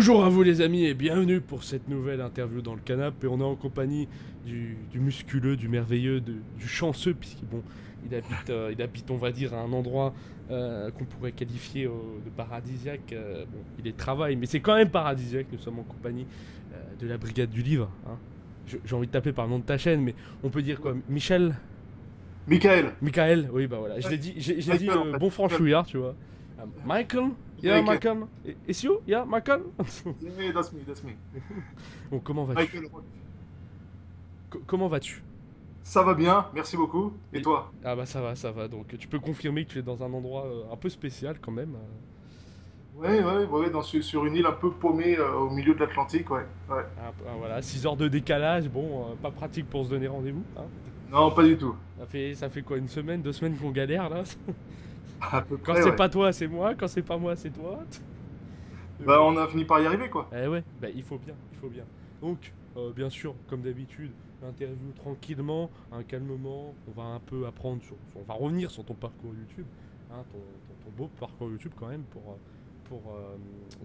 Bonjour à vous les amis et bienvenue pour cette nouvelle interview dans le canapé. Et on est en compagnie du musculeux, du merveilleux, du chanceux, puisqu'il bon, il habite, on va dire, à un endroit qu'on pourrait qualifier de paradisiaque. Bon, il est de travail, mais c'est quand même paradisiaque. Nous sommes en compagnie de la Brigade du Livre, hein. J'ai envie de taper par le nom de ta chaîne, mais on peut dire quoi? Michel? Michael. Michael? Oui, bah voilà. Je Ouais, l'ai dit, j'ai dit Michael en fait. bon Michael. franchouillard, tu vois. Michael? Yeah, Michael. Michael? It's you? Yeah, Michael? Yeah, that's me, that's me. Bon, comment vas-tu? Michael. Comment vas-tu? Ça va bien, merci beaucoup. Et Et- toi? Ah bah ça va, ça va. Donc tu peux confirmer que tu es dans un endroit un peu spécial quand même. Ouais, ouais, ouais, sur une île un peu paumée au milieu de l'Atlantique, ouais. Ouais. Voilà, 6 heures de décalage, bon, pas pratique pour se donner rendez-vous, hein. Non, pas du tout. Ça fait quoi, une semaine, 2 semaines qu'on galère là? À peu Quand près, c'est ouais. pas toi, c'est moi, quand c'est pas moi, c'est toi. Mais Bah, bon. on a fini par y arriver, quoi. Eh ouais, bah il faut bien, il faut bien. Donc, bien sûr, comme d'habitude, l'interview tranquillement, calmement, on va un peu apprendre on va revenir sur ton parcours YouTube, hein, ton beau parcours YouTube quand même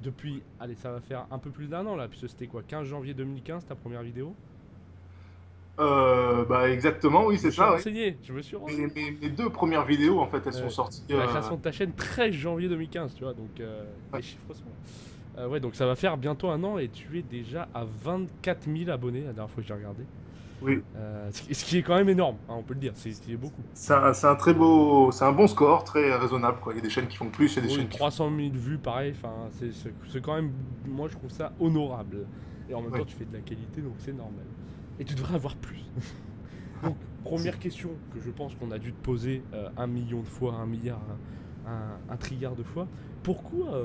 depuis, allez, ça va faire un peu plus d'un an là, puisque c'était quoi, 15 janvier 2015 ta première vidéo? Bah, exactement, oui, Je me c'est suis ça, ouais. renseigné, je me suis renseigné. Mes deux premières vidéos, en fait, elles sont Euh, sorties. la création de ta chaîne 13 janvier 2015, tu vois, donc les Ouais. chiffres sont là. Ouais, donc ça va faire bientôt un an et tu es déjà à 24 000 abonnés la dernière fois que j'ai regardé. Oui. Ce qui est quand même énorme, hein, on peut le dire, c'est beaucoup. C'est un très beau, c'est un bon score, très raisonnable, quoi. Il y a des chaînes qui font plus, il y a des Oui, chaînes qui font. 300 000 vues, pareil, enfin, c'est quand même, moi je trouve ça honorable. Et en même temps, Oui. tu fais de la qualité, donc c'est normal. Et tu devrais avoir plus. Donc, Merci. première question que je pense qu'on a dû te poser 1 million de fois, 1 milliard, un trilliard de fois. Pourquoi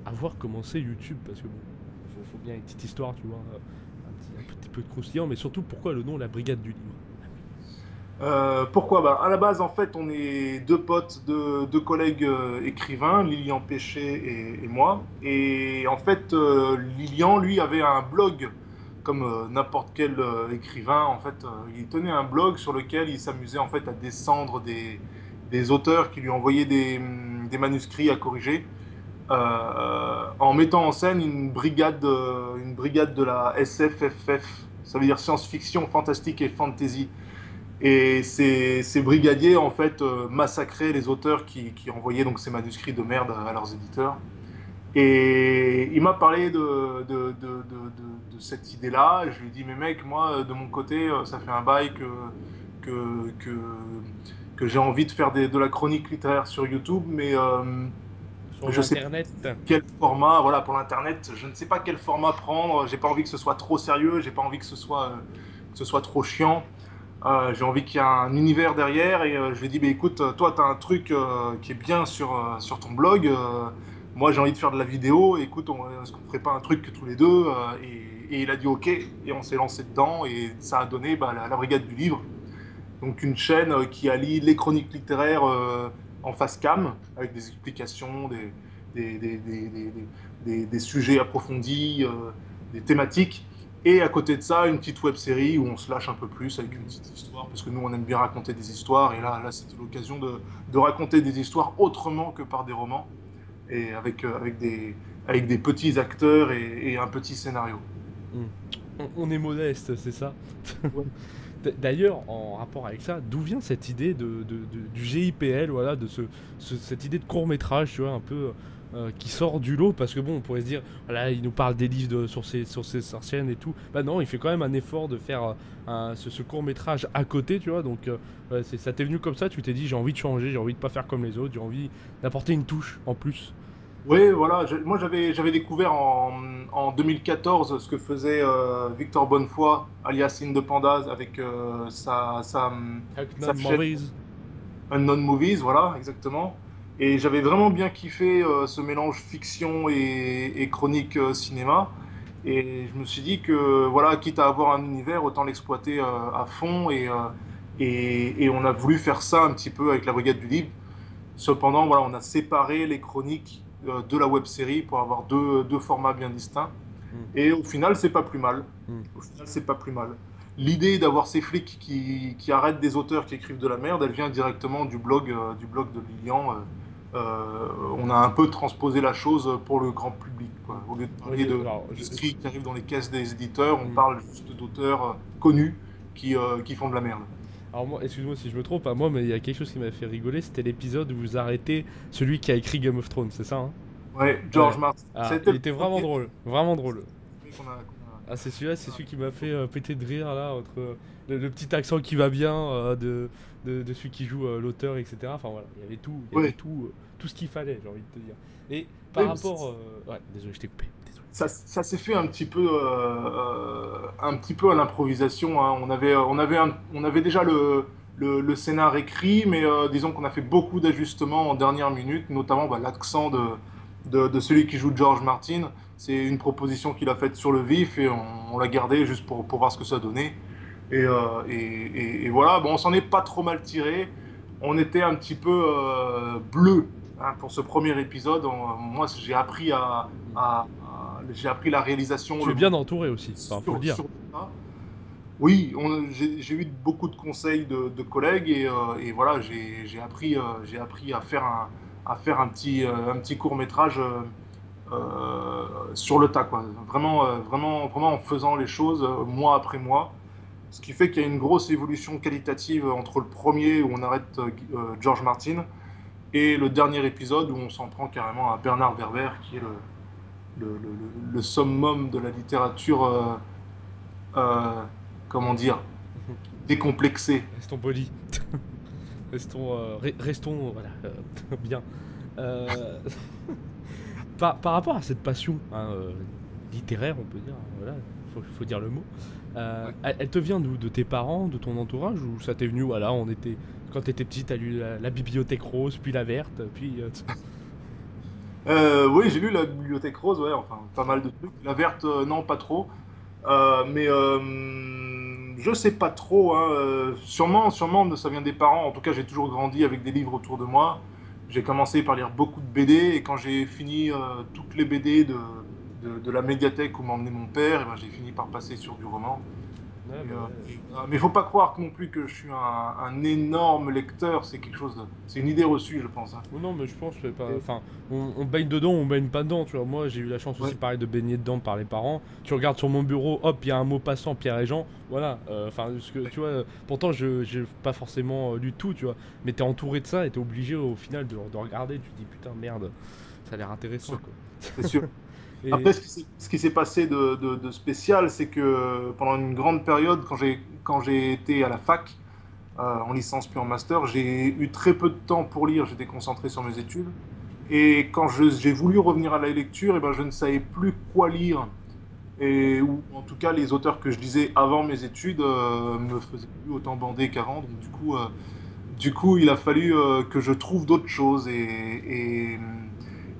avoir commencé YouTube? Parce que bon, faut bien une petite histoire, tu vois, un petit peu de croustillant, mais surtout pourquoi le nom La Brigade du Livre? Pourquoi? Bah, à la base, en fait, on est deux potes, deux collègues écrivains, Lilian Péché et moi. Et en fait, Lilian, lui, avait un blog, comme n'importe quel écrivain. En fait, il tenait un blog sur lequel il s'amusait en fait à descendre des auteurs qui lui envoyaient des manuscrits à corriger, en mettant en scène une brigade de la SFFF. Ça veut dire science-fiction, fantastique et fantasy. Et ces brigadiers, en fait, massacraient les auteurs qui envoyaient donc ces manuscrits de merde à leurs éditeurs. Et il m'a parlé de cette idée-là. Je lui ai dit, mais mec, moi, de mon côté, ça fait un bail que, que, que j'ai envie de faire de la chronique littéraire sur YouTube, mais Sur je sais pas l'internet. quel format, voilà, pour l'Internet, je ne sais pas quel format prendre. J'ai pas envie que ce soit trop sérieux, j'ai pas envie que ce soit trop chiant. J'ai envie qu'il y ait un univers derrière et je lui ai dit, bah, écoute, toi, tu as un truc qui est bien sur ton blog. Moi, j'ai envie de faire de la vidéo. Écoute, est-ce qu'on ferait pas un truc tous les deux et il a dit OK et on s'est lancé dedans et ça a donné bah, la Brigade du Livre. Donc, une chaîne qui allie les chroniques littéraires en face cam avec des explications, des sujets approfondis, des thématiques. Et à côté de ça, une petite web série où on se lâche un peu plus avec une petite histoire, parce que nous, on aime bien raconter des histoires. Et là c'était l'occasion de raconter des histoires autrement que par des romans, et avec des petits acteurs et un petit scénario. Hmm. On est modeste, c'est ça. Ouais. D'ailleurs, en rapport avec ça, d'où vient cette idée du GIPL, voilà, cette idée de court métrage, tu vois, un peu qui sort du lot, parce que bon, on pourrait se dire, voilà, il nous parle des livres sur ses sorcières et tout. Bah non, il fait quand même un effort de faire ce court métrage à côté, tu vois. Donc, ouais, ça t'est venu comme ça, tu t'es dit, j'ai envie de changer, j'ai envie de pas faire comme les autres, j'ai envie d'apporter une touche en plus. Oui, voilà. Moi, j'avais découvert en 2014 ce que faisait Victor Bonnefoy, alias Independaz, avec sa Hackman chaîne Movies. Unknown Movies, voilà, exactement. Et j'avais vraiment bien kiffé ce mélange fiction et chronique cinéma. Et je me suis dit que, voilà, quitte à avoir un univers, autant l'exploiter à fond. Et on a voulu faire ça un petit peu avec la Brigade du Livre. Cependant, voilà, on a séparé les chroniques de la web série pour avoir deux formats bien distincts. Hmm, Et au final, c'est pas plus mal. hmm. Au final, c'est pas plus mal. L'idée d'avoir ces flics qui arrêtent des auteurs qui écrivent de la merde, elle vient directement du blog de Lilian. on a un peu transposé la chose pour le grand public, quoi. Au lieu de Ouais, parler de alors, d'industries qui arrivent dans les caisses des éditeurs, on hmm. parle juste d'auteurs connus qui font de la merde. Alors moi, excuse-moi si je me trompe, à moi, mais il y a quelque chose qui m'a fait rigoler, c'était l'épisode où vous arrêtez celui qui a écrit Game of Thrones, c'est ça, hein? Ouais, Ouais. George Martin. Ah, C'était il le était vraiment premier, drôle, vraiment drôle. Ah, c'est celui-là, c'est qu'on celui qui m'a fait a- péter de rire là, entre le petit accent qui va bien de celui qui joue l'auteur, etc. Enfin voilà, il y avait Ouais, tout ce qu'il fallait, j'ai envie de te dire. Et par oui, mais rapport. Ouais, désolé, je t'ai coupé, désolé. ça s'est fait un petit peu à l'improvisation, hein. On avait déjà le scénar écrit, mais disons qu'on a fait beaucoup d'ajustements en dernière minute, notamment bah, l'accent de celui qui joue George Martin. C'est une proposition qu'il a faite sur le vif et on l'a gardé juste pour voir ce que ça donnait. Et voilà, bon, on s'en est pas trop mal tiré. On était un petit peu bleu, hein, pour ce premier épisode. Moi, j'ai appris la réalisation Tu es le bien entouré aussi, enfin, faut le dire. sur ça. Oui, j'ai eu beaucoup de conseils de collègues et voilà, j'ai appris à faire un petit court-métrage sur le tas, quoi. Vraiment, vraiment en faisant les choses mois après mois. Ce qui fait qu'il y a une grosse évolution qualitative entre le premier où on arrête George Martin et le dernier épisode où on s'en prend carrément à Bernard Werber, qui est le summum de la littérature, euh, comment dire, décomplexée. Restons polis. Restons voilà, bien. Euh, par rapport à cette passion hein, littéraire, on peut dire, hein, voilà, faut dire le mot. Elle te vient d'où? De tes parents, de ton entourage, ou ça t'est venu, voilà, quand t'étais petit, t'as lu la bibliothèque rose, puis la verte, puis. Oui, j'ai lu la Bibliothèque Rose, ouais, enfin, pas mal de trucs. La verte, non, pas trop. Mais je sais pas trop, hein, sûrement, ça vient des parents. En tout cas, j'ai toujours grandi avec des livres autour de moi. J'ai commencé par lire beaucoup de BD et quand j'ai fini toutes les BD de la médiathèque où m'emmenait mon père, eh ben, j'ai fini par passer sur du roman. Ouais, bah ouais. Mais il faut pas croire non plus que je suis un énorme lecteur. C'est une idée reçue, je pense, hein. Oh non, mais je pense que c'est pas. Et- Enfin, on baigne dedans, on baigne pas dedans, tu vois. Moi, j'ai eu la chance aussi, ouais, pareil, de baigner dedans par les parents. Tu regardes sur mon bureau, hop, il y a un mot passant, Pierre et Jean. Voilà. Enfin, ouais, tu vois, pourtant, je j'ai pas forcément lu tout, tu vois. Mais t'es entouré de ça et t'es obligé au final de regarder. Tu te dis, putain, merde, ça a l'air intéressant, quoi. c'est sûr. Et. Après, ce qui s'est passé de spécial, c'est que pendant une grande période, quand j'ai été à la fac, en licence puis en master, j'ai eu très peu de temps pour lire, j'étais concentré sur mes études. Et quand j'ai voulu revenir à la lecture, eh ben, je ne savais plus quoi lire. Ou en tout cas, les auteurs que je lisais avant mes études me faisaient plus autant bander qu'avant. Donc du coup, il a fallu que je trouve d'autres choses.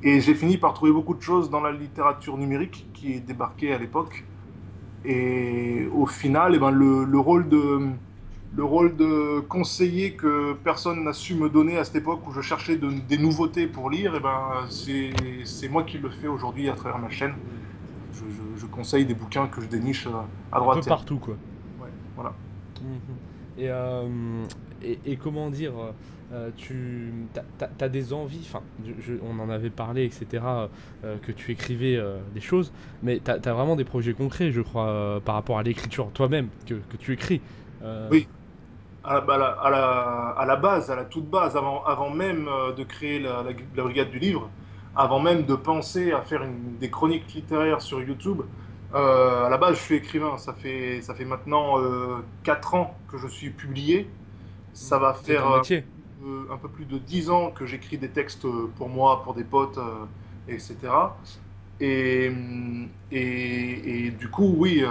Et j'ai fini par trouver beaucoup de choses dans la littérature numérique qui est débarquée à l'époque. Et au final, eh ben, le rôle de conseiller que personne n'a su me donner à cette époque où je cherchais des nouveautés pour lire, eh ben, c'est moi qui le fais aujourd'hui à travers ma chaîne. Je conseille des bouquins que je déniche à Un peu droite et à gauche. partout, quoi. Ouais, voilà. Mhm. Et, et comment dire, t'as des envies, enfin, on en avait parlé, etc., que tu écrivais des choses, mais t'as vraiment des projets concrets, je crois, par rapport à l'écriture toi-même, que tu écris. Euh, Oui, à la base, à la toute base, avant même de créer la Brigade du Livre, avant même de penser à faire des chroniques littéraires sur YouTube, à la base, je suis écrivain. Ça fait maintenant 4 ans que je suis publié. Ça va c'est faire ton métier. un peu plus de 10 ans que j'écris des textes pour moi, pour des potes, etc. Et, et du coup, oui,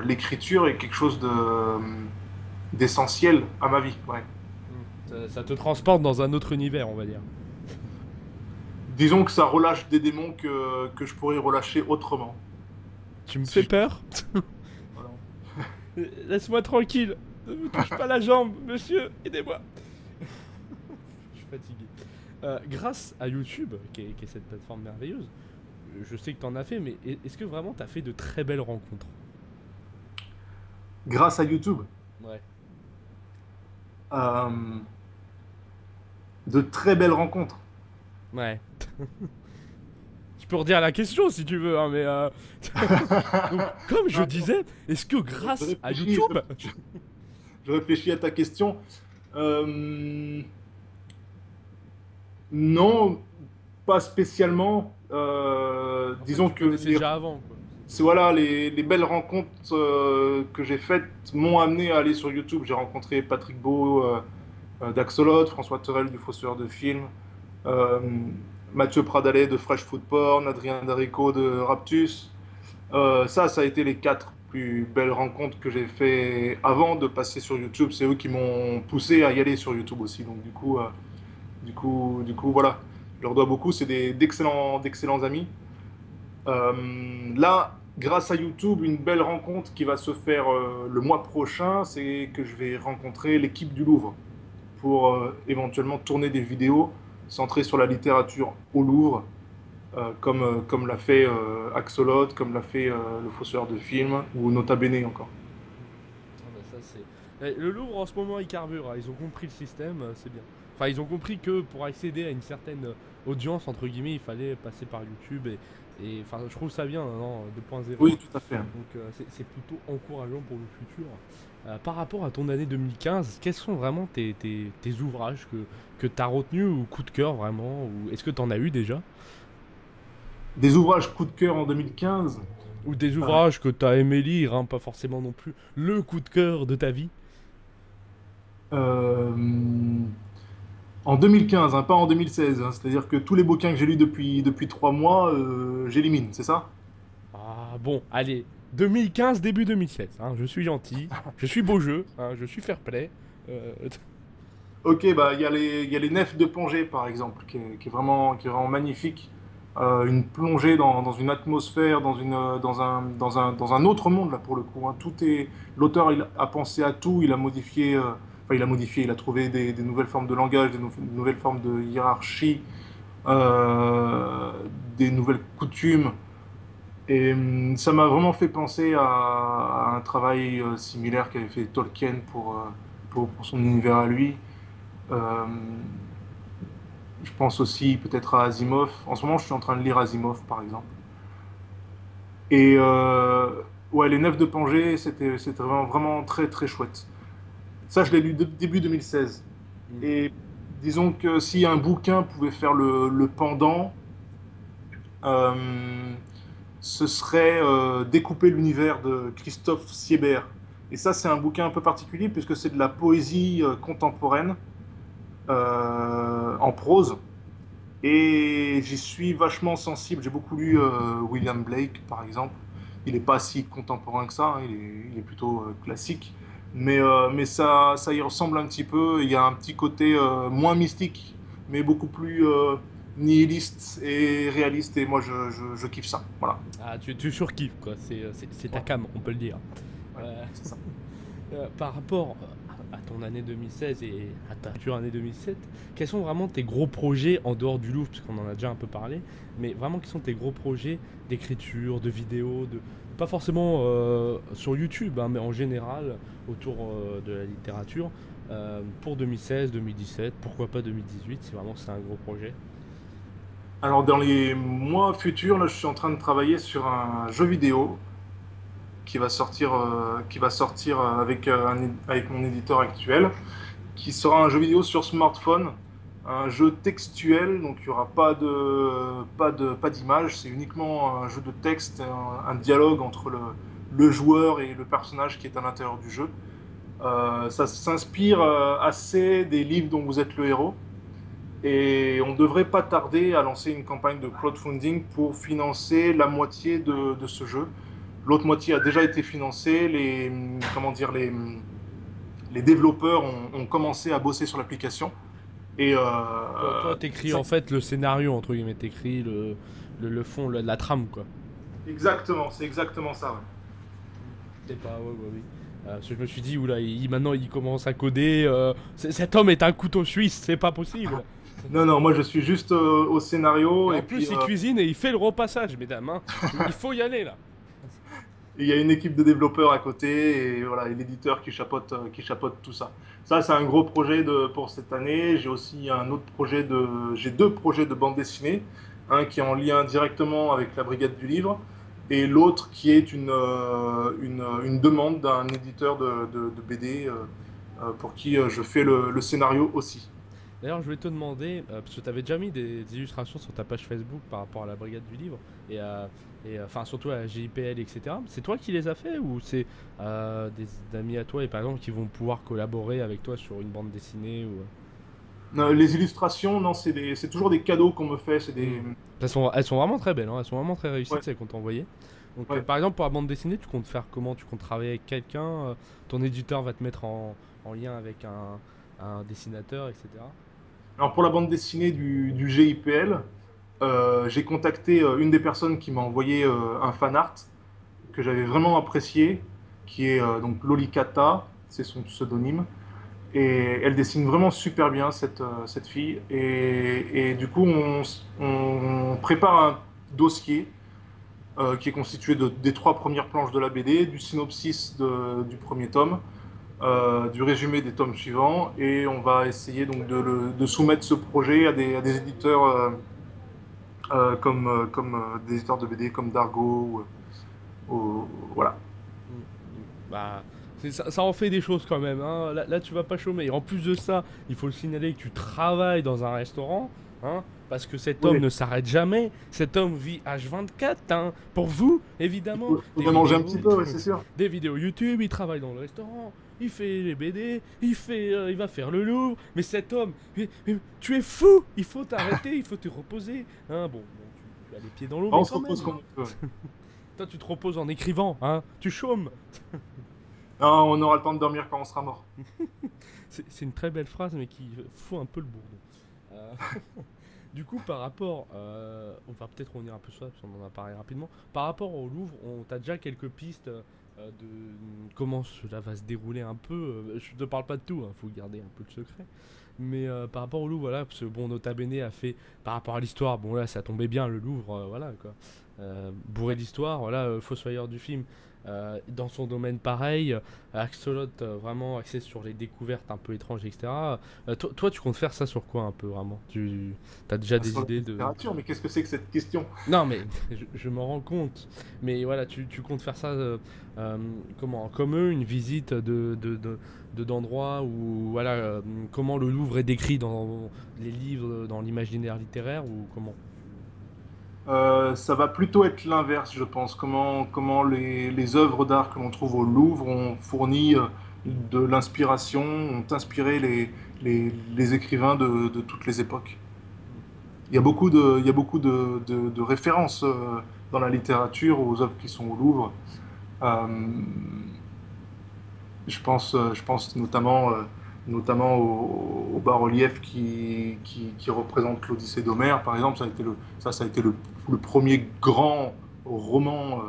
l'écriture est quelque chose d'essentiel à ma vie. Ouais. Ça te transporte dans un autre univers, on va dire. Disons que ça relâche des démons que je pourrais relâcher autrement. Tu me Si fais je- peur. voilà. Laisse-moi tranquille. Ne me touche pas la jambe, monsieur. Aidez-moi. Je suis fatigué. Grâce à YouTube, qui est cette plateforme merveilleuse, je sais que t'en as fait, mais est-ce que vraiment t'as fait de très belles rencontres? Grâce à YouTube. Ouais. Euh, De très belles rencontres. Ouais. Je peux redire la question si tu veux, hein, mais donc, comme je Non, disais, est-ce que je grâce à réfléchis, YouTube, je réfléchis à ta question. Euh, non, pas spécialement. en fait, Disons tu que connaissais déjà avant, quoi. voilà, les belles rencontres que j'ai faites m'ont amené à aller sur YouTube. J'ai rencontré Patrick Beau d'Axolot, François Terrel du Fossoyeur de Films, euh, Mathieu Pradalet de Fresh Food Porn, Adrien Darico de Raptus. Ça a été les quatre plus belles rencontres que j'ai fait avant de passer sur YouTube. C'est eux qui m'ont poussé à y aller sur YouTube aussi. Donc voilà, je leur dois beaucoup. C'est d'excellents amis. Là, grâce à YouTube, une belle rencontre qui va se faire le mois prochain, c'est que je vais rencontrer l'équipe du Louvre pour éventuellement tourner des vidéos centrées sur la littérature au Louvre, comme l'a fait Axolot, comme l'a fait le Fossoyeur de Films, ou Nota Bene encore. Ah bah ça, c'est... Le Louvre en ce moment il carbure, hein. Ils ont compris le système, c'est bien. Enfin, ils ont compris que pour accéder à une certaine audience, entre guillemets, il fallait passer par YouTube et enfin, je trouve ça bien, non, 2.0. Oui, tout à fait. Donc c'est plutôt encourageant pour le futur. Par rapport à ton année 2015, quels sont vraiment tes ouvrages que tu as retenus ou coup de cœur vraiment ou est-ce que tu en as eu déjà? Des ouvrages coup de cœur en 2015. Ou des euh, ouvrages que tu as aimé lire, hein, pas forcément non plus le coup de cœur de ta vie? euh, En 2015, hein, pas en 2016. Hein. C'est-à-dire que tous les bouquins que j'ai lus depuis 3 mois, j'élimine, c'est ça? Ah bon, allez, 2015, début 2016, hein, je suis gentil, je suis beau jeu, hein, je suis fair play. euh, Ok, bah il y a les nefs de plongée par exemple, qui est vraiment magnifique. Une plongée dans une atmosphère, dans un autre monde là pour le coup. Hein. L'auteur il a pensé à tout, il a modifié, il a trouvé des nouvelles formes de langage, nouvelles formes de hiérarchie, euh, des nouvelles coutumes. Et ça m'a vraiment fait penser à un travail similaire qu'avait fait Tolkien pour son univers à lui. Euh, je pense aussi peut-être à Asimov. En ce moment, je suis en train de lire Asimov, par exemple. Et ouais, Les Nefs de Pangée, c'était vraiment très très chouette. Ça, je l'ai lu début 2016. hmm. Et disons que si un bouquin pouvait faire le pendant, euh, ce serait Découper l'univers de Christophe Siebert. Et ça, c'est un bouquin un peu particulier puisque c'est de la poésie contemporaine en prose. Et j'y suis vachement sensible. J'ai beaucoup lu William Blake, par exemple. Il n'est pas si contemporain que ça, hein, il est plutôt classique. Mais ça y ressemble un petit peu. Il y a un petit côté moins mystique, mais beaucoup plus nihiliste et réaliste. Et moi, je kiffe ça. Voilà. Ah, tu surkiffes quoi, c'est ta Ouais, cam, on peut le dire. ouais, Euh, c'est ça. Par rapport à ton année 2016 et à ta future année 2007, quels sont vraiment tes gros projets en dehors du Louvre, parce qu'on en a déjà un peu parlé, mais vraiment quels sont tes gros projets d'écriture, de vidéo, pas forcément sur YouTube, hein, mais en général autour de la littérature, pour 2016, 2017, pourquoi pas 2018, si vraiment c'est un gros projet. Alors, dans les mois futurs, là, je suis en train de travailler sur un jeu vidéo qui va sortir avec mon éditeur actuel, qui sera un jeu vidéo sur smartphone, un jeu textuel, donc il n'y aura pas d'image, c'est uniquement un jeu de texte, un dialogue entre le joueur et le personnage qui est à l'intérieur du jeu. Ça s'inspire assez des livres dont vous êtes le héros. Et on ne devrait pas tarder à lancer une campagne de crowdfunding pour financer la moitié de ce jeu. L'autre moitié a déjà été financée. Comment dire, les développeurs ont commencé à bosser sur l'application. Et Toi t'écris ça- en fait le scénario, entre guillemets, t'écris le fond, la trame, quoi. exactement, c'est exactement ça. Ouais. C'est pas, ouais, ouais, oui. Parce que je me suis dit, oula, maintenant il commence à coder. Cet homme est un couteau suisse, c'est pas possible. Non, non, moi je suis juste au Et scénario en et plus, puis il cuisine et il fait le repassage, mesdames, hein. Il faut y aller là. Et il y a une équipe de développeurs à côté et voilà, et l'éditeur qui chapeaute tout ça. Ça, c'est un gros projet pour cette année. J'ai aussi un autre j'ai deux projets de bande dessinée. Un qui est en lien directement avec la Brigade du Livre et l'autre qui est une demande d'un éditeur de BD pour qui je fais le scénario aussi. D'ailleurs, je voulais te demander, parce que tu avais déjà mis des illustrations sur ta page Facebook par rapport à la Brigade du Livre, enfin surtout à la GIPL, etc. C'est toi qui les as fait ou c'est des amis à toi et par exemple qui vont pouvoir collaborer avec toi sur une bande dessinée ou... Les illustrations, non, c'est toujours des cadeaux qu'on me fait. C'est Hmm. des. Elles sont vraiment très belles, hein, elles sont vraiment très réussies, Ouais, celles qu'on t'a envoyées. Donc ouais. par exemple pour la bande dessinée, tu comptes faire comment? Tu comptes travailler avec quelqu'un, ton éditeur va te mettre en lien avec un dessinateur, etc. Alors pour la bande dessinée du GIPL, j'ai contacté une des personnes qui m'a envoyé un fan art que j'avais vraiment apprécié, qui est donc Lolikata, c'est son pseudonyme. Et elle dessine vraiment super bien, cette fille. Et du coup, on prépare un dossier qui est constitué des trois premières planches de la BD, du synopsis du premier tome, du résumé des tomes suivants. Et on va essayer donc de soumettre ce projet à des éditeurs comme des éditeurs de BD comme Dargo. Voilà. Mm. Bah, ça en fait des choses quand même, hein. Là, tu vas pas chômer. Et en plus de ça, il faut le signaler que tu travailles dans un restaurant, hein, parce que cet homme Oui, ne s'arrête jamais. Cet homme vit H24, hein, pour vous, évidemment. faut bien manger un petit peu, oui, c'est sûr. Des vidéos YouTube, il travaille dans le restaurant, il fait les BD, il va faire le Louvre. Mais cet homme, tu es fou. Il faut t'arrêter, il faut te reposer. Hein, bon, tu as les pieds dans l'eau, On mais se quand repose même. comme on peut. Toi, tu te reposes en écrivant, hein. Tu chômes. Non, on aura le temps de dormir quand on sera mort. C'est une très belle phrase, mais qui fout un peu le bourdon. Euh, du coup, par rapport, on va peut-être revenir un peu sur ça, parce qu'on en a parlé rapidement. Par rapport au Louvre, on t'a déjà quelques pistes de comment cela va se dérouler un peu. Je te parle pas de tout, faut garder un peu le secret. Mais par rapport au Louvre, voilà, parce que bon, Nota Bene a fait, par rapport à l'histoire, bon là, ça tombait bien, le Louvre, voilà quoi. Bourré d'histoire, voilà, Fossoyeur du film, dans son domaine pareil, Axolot vraiment axé sur les découvertes un peu étranges, etc. Toi, tu comptes faire ça sur quoi un peu vraiment? Tu as déjà des Sur la idées de... littérature, mais qu'est-ce que c'est que cette question? Non mais je m'en rends compte. Mais voilà, tu comptes faire ça comment? Comme eux, une visite d'endroits où voilà, comment le Louvre est décrit dans les livres, dans l'imaginaire littéraire ou comment? Ça va plutôt être l'inverse, je pense. Comment les œuvres d'art que l'on trouve au Louvre ont fourni de l'inspiration, ont inspiré les écrivains de toutes les époques. Il y a beaucoup de références dans la littérature aux œuvres qui sont au Louvre. Euh, je pense notamment au bas-relief qui représente l'Odyssée d'Homère, par exemple. Ça a été le premier grand roman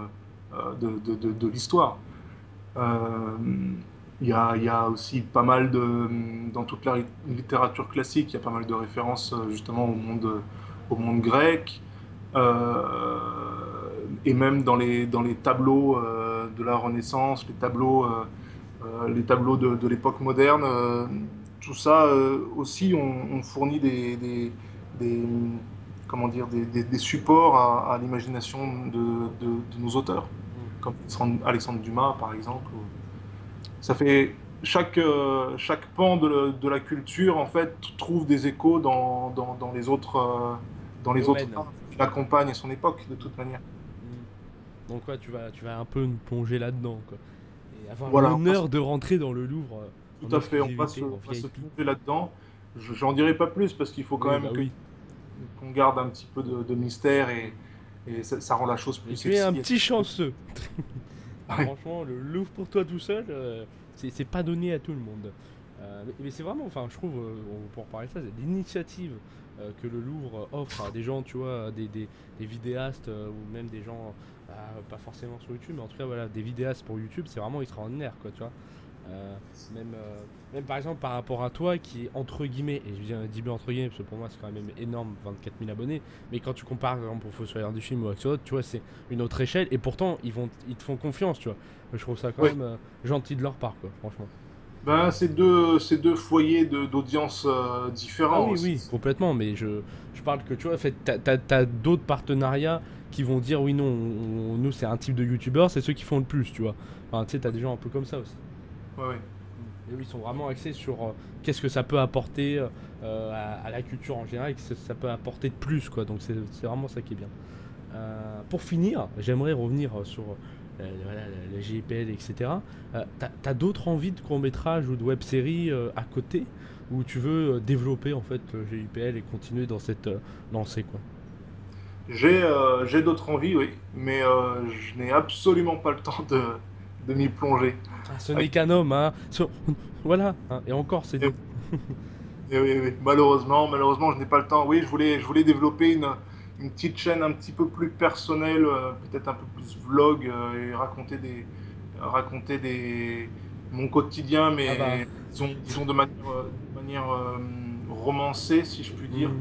de l'histoire. Euh, il y a aussi pas mal dans toute la littérature classique, il y a pas mal de références justement au monde grec. Euh, et même dans les tableaux de la Renaissance, les tableaux de l'époque moderne, tout ça aussi on fournit des- comment dire, des supports à l'imagination de nos auteurs, Hmm. comme Alexandre Dumas par exemple. Ça fait chaque pan de la culture en fait trouve des échos dans les autres Domaine. arts qui l'accompagnent à son époque de toute manière. Hmm. Donc ouais, tu vas un peu nous plonger là-dedans, quoi. Et avoir Voilà, l'honneur de rentrer dans le Louvre en tout à fait, exclusivité, en on va se VIP. plonger là-dedans. J'en dirai pas plus parce qu'il faut quand Oui, même bah oui. qu'on garde un petit peu de mystère et ça rend la chose plus Mais tu es un sexy. petit chanceux. Ouais. Franchement, le Louvre pour toi tout seul, c'est pas donné à tout le monde. Mais c'est vraiment, enfin, je trouve, pour parler de ça, c'est l'initiative que le Louvre offre à des gens, tu vois, des vidéastes ou même des gens, pas forcément sur YouTube, mais en tout cas, voilà, des vidéastes pour YouTube, c'est vraiment extraordinaire, quoi, tu vois. Euh, même, même par exemple par rapport à toi qui est entre guillemets, et je dis bien entre guillemets parce que pour moi c'est quand même énorme, 24 000 abonnés, mais quand tu compares par exemple au Fossoyeur du film ou Axolot, tu vois, c'est une autre échelle et pourtant ils te font confiance, tu vois. Je trouve ça quand Oui. même gentil de leur part, quoi, franchement. Ben, c'est deux foyers d'audience Ah différents oui, aussi. oui, complètement, mais je parle que tu vois, en fait, t'as d'autres partenariats qui vont dire oui, non, nous c'est un type de youtubeur, c'est ceux qui font le plus, tu vois. Enfin, tu sais, t'as des gens un peu comme ça aussi. Ouais, ouais. Et oui, ils sont vraiment axés sur qu'est-ce que ça peut apporter à la culture en général, et que ça peut apporter de plus, quoi. Donc c'est vraiment ça qui est bien. Pour finir, j'aimerais revenir sur voilà, la GIPL, etc. T'as d'autres envies de court-métrage ou de web-série à côté où tu veux développer en fait GIPL et continuer dans cette lancée, quoi. J'ai d'autres envies, oui, mais je n'ai absolument pas le temps de m'y plonger. Ah, ce n'est Avec- qu'un homme, hein. Voilà, hein. Et encore, c'est Et, nous. et oui, oui, malheureusement, je n'ai pas le temps. Oui, je voulais développer une petite chaîne un petit peu plus personnelle, peut-être un peu plus vlog, et raconter mon quotidien, Ah bah. mais disons de manière romancée, si je puis dire. Hmm.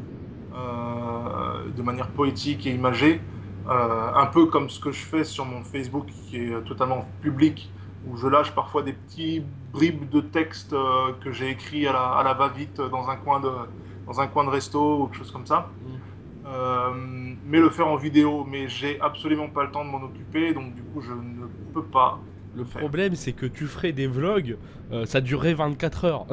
De manière poétique et imagée, un peu comme ce que je fais sur mon Facebook qui est totalement public, où je lâche parfois des petits bribes de texte que j'ai écrits à la va-vite dans un coin de resto ou quelque chose comme ça. Hmm. Mais le faire en vidéo, mais j'ai absolument pas le temps de m'en occuper, donc du coup je ne peux pas Le le faire. problème, c'est que tu ferais des vlogs, ça durerait 24 heures.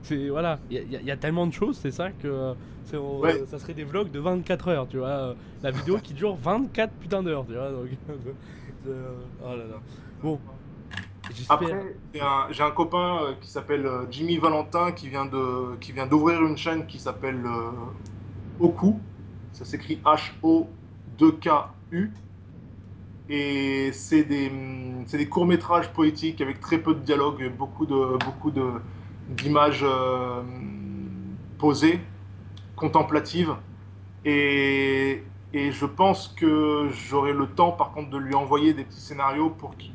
C'est voilà, y a tellement de choses, c'est ça que Ouais, ça serait des vlogs de 24 heures, tu vois. La vidéo qui dure 24 putains d'heures, tu vois. Donc, oh là là. Bon, j'espère. après, j'ai un copain qui s'appelle Jimmy Valentin qui vient d'ouvrir une chaîne qui s'appelle Oku. Ça s'écrit H-O-2-K-U. Et c'est des courts-métrages poétiques avec très peu de dialogue, d'images posées, contemplatives. Et, et je pense que j'aurai le temps, par contre, de lui envoyer des petits scénarios pour qu'il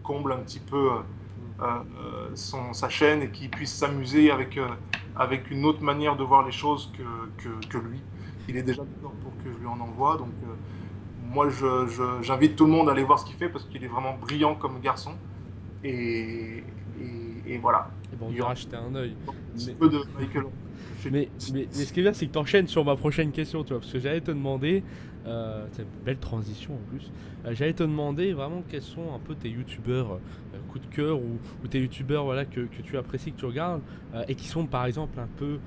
comble un petit peu sa chaîne et qu'il puisse s'amuser avec une autre manière de voir les choses que lui. Il est déjà d'accord pour que je lui en envoie. Donc, moi, j'invite tout le monde à aller voir ce qu'il fait parce qu'il est vraiment brillant comme garçon. Et, et voilà. Et bon, on Il y lui aura racheter un œil. un petit Mais, peu de Michael chez lui. mais ce qui est bien, c'est que t'enchaînes sur ma prochaine question, tu vois. Parce que j'allais te demander, c'est une belle transition en plus. J'allais te demander vraiment quels sont un peu tes youtubeurs coup de cœur ou tes youtubeurs voilà, que tu apprécies, que tu regardes, et qui sont par exemple un peu,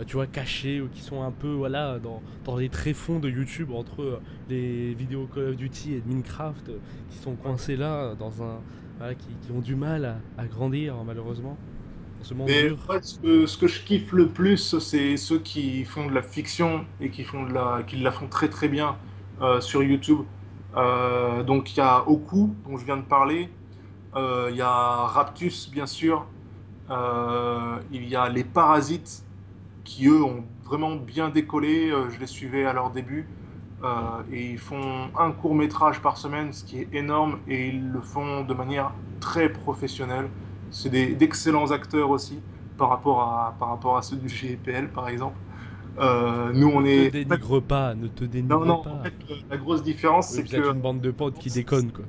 tu vois, cachés ou qui sont un peu voilà, dans les tréfonds de YouTube entre les vidéos Call of Duty et de Minecraft qui sont coincés là, dans un. Voilà, qui ont du mal à grandir malheureusement dans ce monde Mais dur. moi, ce que je kiffe le plus, c'est ceux qui font de la fiction et qui la font très très bien sur YouTube. Donc il y a Oku, dont je viens de parler. Il y a Raptus, bien sûr. Il y a les Parasites, qui eux ont vraiment bien décollé. Je les suivais à leur début. Et ils font un court métrage par semaine, ce qui est énorme, et ils le font de manière très professionnelle. C'est d'excellents acteurs aussi, par rapport à ceux du GPL, par exemple. Nous, Ne on te est... dénigre pas, ne te Non, dénigre non, en pas. fait, la grosse différence, Oui, c'est vous êtes que une bande de potes qui déconnent, quoi.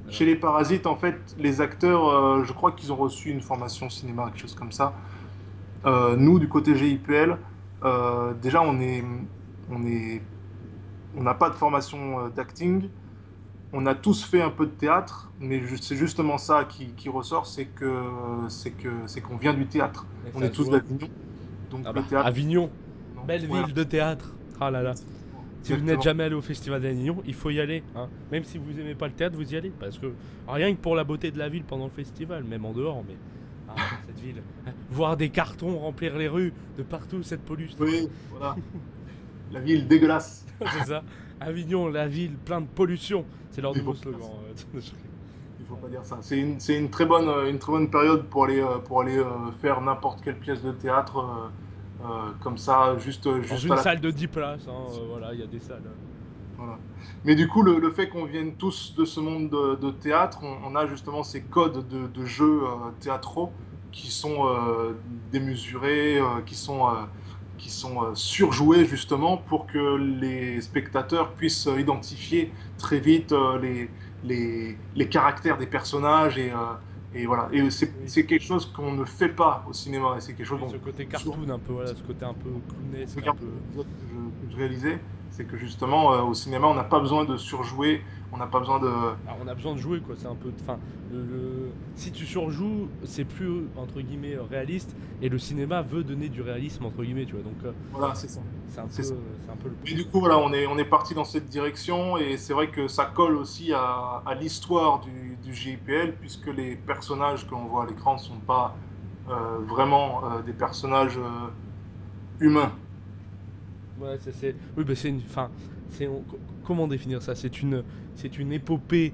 Voilà. chez les Parasites, en fait, les acteurs, je crois qu'ils ont reçu une formation cinéma, quelque chose comme ça. Nous, du côté GIPL, déjà, on est, on n'a pas de formation d'acting. On a tous fait un peu de théâtre, mais c'est justement ça qui ressort, c'est qu'on vient du théâtre. Et On ça est se tous voit. d'Avignon, donc Ah le bah, théâtre. Avignon, Non, belle voilà, ville de théâtre. Ah là là. Si vous n'êtes exactement. jamais allé au festival d'Avignon, il faut y aller. Hein. Même si vous aimez pas le théâtre, vous y allez. Parce que rien que pour la beauté de la ville pendant le festival, même en dehors, mais. Ah, cette ville. Hein. Voir des cartons remplir les rues de partout, cette pollution. Oui, voilà. La ville dégueulasse. C'est ça. Avignon, la ville pleine de pollution. C'est leur Il nouveau faut pas dire slogan. ça. Il faut pas dire ça. C'est une très bonne période pour aller faire n'importe quelle pièce de théâtre comme ça, Dans juste une à la. salle de 10 places, hein, voilà, il y a des salles. Voilà. Mais du coup, le fait qu'on vienne tous de ce monde de théâtre, on a justement ces codes de jeux théâtraux qui sont démesurés, qui sont surjoués justement pour que les spectateurs puissent identifier très vite les caractères des personnages et voilà. Et Oui. c'est quelque chose qu'on ne fait pas au cinéma. Et c'est quelque chose Oui, dont ce côté souvent cartoon un peu, voilà, ce côté un peu clownesque, un regarde peu. l'épisode que je réalisais, c'est que justement au cinéma on n'a pas besoin de surjouer, on n'a pas besoin de Alors, on a besoin de jouer, quoi. C'est un peu. Enfin, si tu surjoues, c'est plus entre guillemets réaliste. Et le cinéma veut donner du réalisme entre guillemets, tu vois. Donc, voilà, c'est ça. C'est ça. c'est un peu le Mais point. du coup voilà, on est parti dans cette direction et c'est vrai que ça colle aussi à l'histoire du GIPL puisque les personnages que l'on voit à l'écran ne sont pas vraiment des personnages humains. Ouais, oui, bah c'est une. Enfin, comment définir ça? C'est une épopée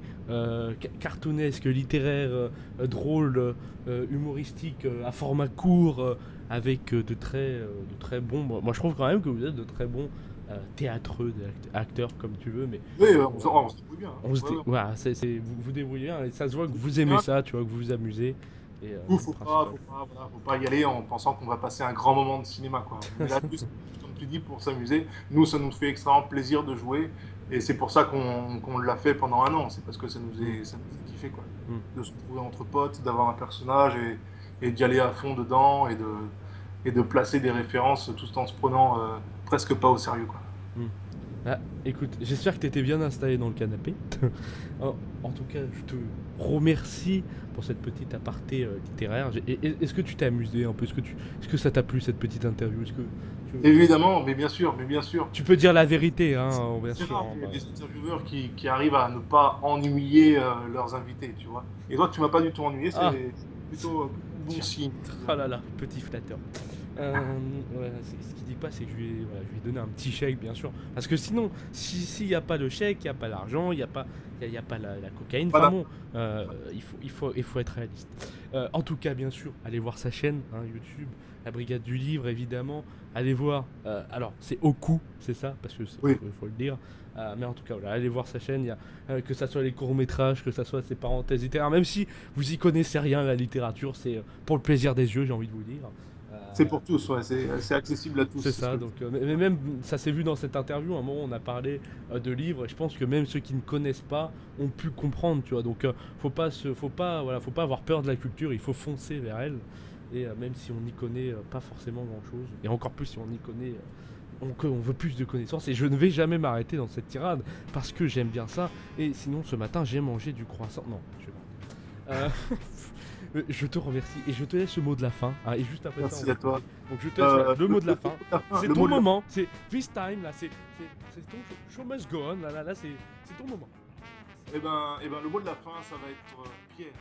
cartoonesque, littéraire, drôle, humoristique, à format court, avec de très bons. Moi, je trouve quand même que vous êtes de très bons théâtreux, acteurs, comme tu veux, mais Oui, bon, on se débrouille bien, hein. Ouais, ouais. voilà, vous vous débrouillez bien, et ça se voit que Au vous aimez cinéma, ça, tu vois, que vous vous amusez, et coup, c'est le principal. voilà, faut pas y aller en pensant qu'on va passer un grand moment de cinéma, quoi. On est là juste, comme tu dis, pour s'amuser. Nous, ça nous fait extrêmement plaisir de jouer, et c'est pour ça qu'on l'a fait pendant un an. C'est parce que Mm, ça nous a kiffé, quoi. mm. De se retrouver entre potes, d'avoir un personnage et d'y aller à fond dedans et de placer des références tout en se prenant presque pas au sérieux, quoi. Hmm. Ah, écoute, j'espère que tu étais bien installé dans le canapé. En tout cas, je te remercie pour cette petite aparté littéraire. Est-ce que tu t'es amusé un peu? Est-ce que ça t'a plu cette petite interview? Évidemment, mais bien sûr. Tu peux dire la vérité, hein, bien C'est sûr. rare Hein, les bah. des intervieweurs qui arrivent à ne pas ennuyer leurs invités, tu vois. Et toi, tu m'as pas du tout ennuyé, Ah, c'est plutôt bon tu- signe. ah là là, petit flatteur. Ouais, ce qu'il dit pas, c'est que voilà, je lui ai donné un petit chèque, bien sûr. Parce que sinon, s'il n'y a pas le chèque, il n'y a pas l'argent, il y a pas la cocaïne. Enfin Voilà. bon, il faut être réaliste. En tout cas, bien sûr, allez voir sa chaîne, hein, YouTube, la Brigade du Livre, évidemment. Allez voir. Alors, c'est Oku, c'est ça, parce que Oui. faut le dire. Mais en tout cas, voilà, allez voir sa chaîne. Il y a, que ça soit les courts-métrages, que ça soit ses parenthèses littéraires. Même si vous y connaissez rien, la littérature, c'est pour le plaisir des yeux, j'ai envie de vous dire. C'est Euh, pour tous, ouais, c'est accessible à tous. c'est C'est ce ça, que donc, mais même ça s'est vu dans cette interview, à un moment on a parlé de livres, et je pense que même ceux qui ne connaissent pas ont pu comprendre, tu vois, donc voilà, faut pas avoir peur de la culture, il faut foncer vers elle, et même si on n'y connaît pas forcément grand chose, et encore plus si on y connaît, on veut plus de connaissances, et je ne vais jamais m'arrêter dans cette tirade, parce que j'aime bien ça, et sinon ce matin j'ai mangé du croissant, non, je vais pas. Je te remercie et je te laisse le mot de la fin, hein, et juste après ça on Merci va à toi. causer. Donc je te laisse voilà, le mot de la fin. C'est Le ton mot de la fin. moment, c'est this time là, c'est ton show must go on là, c'est ton moment. Eh ben, le mot de la fin, ça va être Pierre.